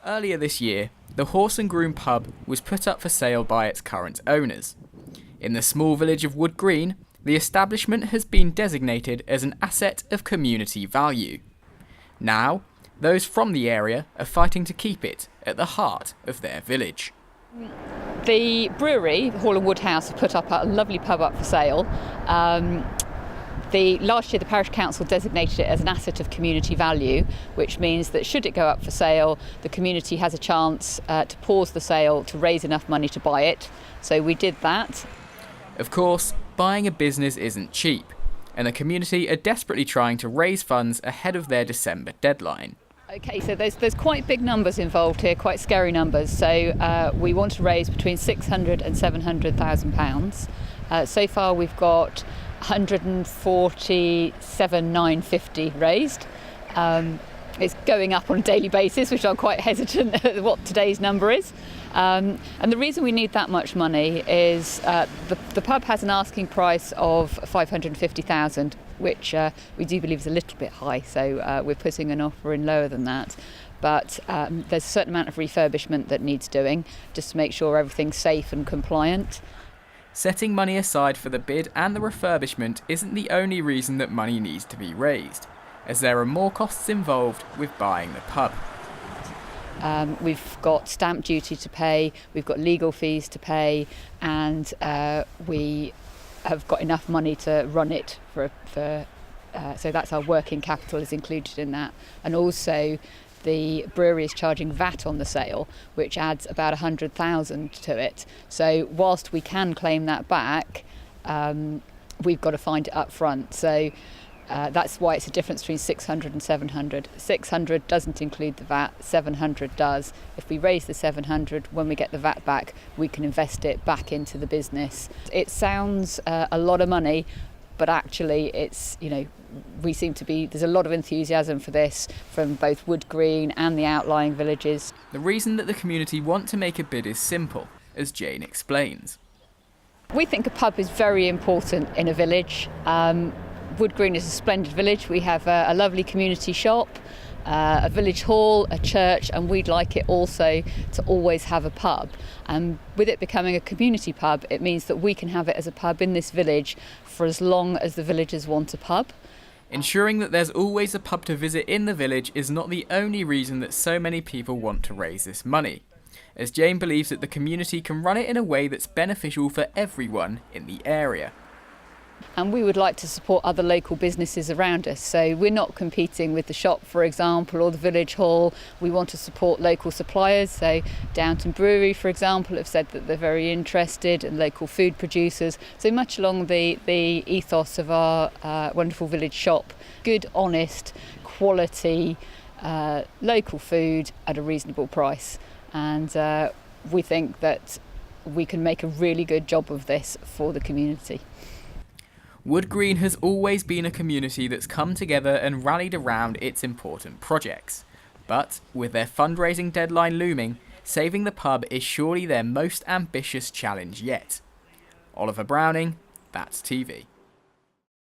Earlier this year, the Horse and Groom pub was put up for sale by its current owners. In the small village of Woodgreen, the establishment has been designated as an asset of community value. Now, those from the area are fighting to keep it at the heart of their village. The Brewery Hall and Woodhouse have put up a lovely pub up for sale. Last year the parish council designated it as an asset of community value, which means that should it go up for sale, the community has a chance to pause the sale to raise enough money to buy it. So we did that. Of course, buying a business isn't cheap, and the community are desperately trying to raise funds ahead of their December deadline. Okay, so there's quite big numbers involved here, quite scary numbers. So we want to raise between £600,000 and £700,000. So far we've got 147,950 raised. It's going up on a daily basis, which I'm quite hesitant at what today's number is. And the reason we need that much money is the pub has an asking price of 550,000, which we do believe is a little bit high. So we're putting an offer in lower than that. But there's a certain amount of refurbishment that needs doing, just to make sure everything's safe and compliant. Setting money aside for the bid and the refurbishment isn't the only reason that money needs to be raised, as there are more costs involved with buying the pub. We've got stamp duty to pay, we've got legal fees to pay, and we have got enough money to run it so that's our working capital is included in that. And also the brewery is charging VAT on the sale, which adds about 100,000 to it. So whilst we can claim that back, we've got to find it up front. So that's why it's a difference between 600 and 700. 600 doesn't include the VAT, 700 does. If we raise the 700, when we get the VAT back, we can invest it back into the business. It sounds a lot of money, but actually there's a lot of enthusiasm for this from both Woodgreen and the outlying villages. The reason that the community want to make a bid is simple, as Jane explains. We think a pub is very important in a village. Woodgreen is a splendid village. We have a lovely community shop, a village hall, a church, and we'd like it also to always have a pub. And with it becoming a community pub, it means that we can have it as a pub in this village for as long as the villagers want a pub. Ensuring that there's always a pub to visit in the village is not the only reason that so many people want to raise this money, as Jane believes that the community can run it in a way that's beneficial for everyone in the area. And we would like to support other local businesses around us. So we're not competing with the shop, for example, or the village hall. We want to support local suppliers. So Downton Brewery, for example, have said that they're very interested, and local food producers. So much along the ethos of our wonderful village shop. Good, honest, quality, local food at a reasonable price. And we think that we can make a really good job of this for the community. Woodgreen has always been a community that's come together and rallied around its important projects. But with their fundraising deadline looming, saving the pub is surely their most ambitious challenge yet. Oliver Browning, That's TV.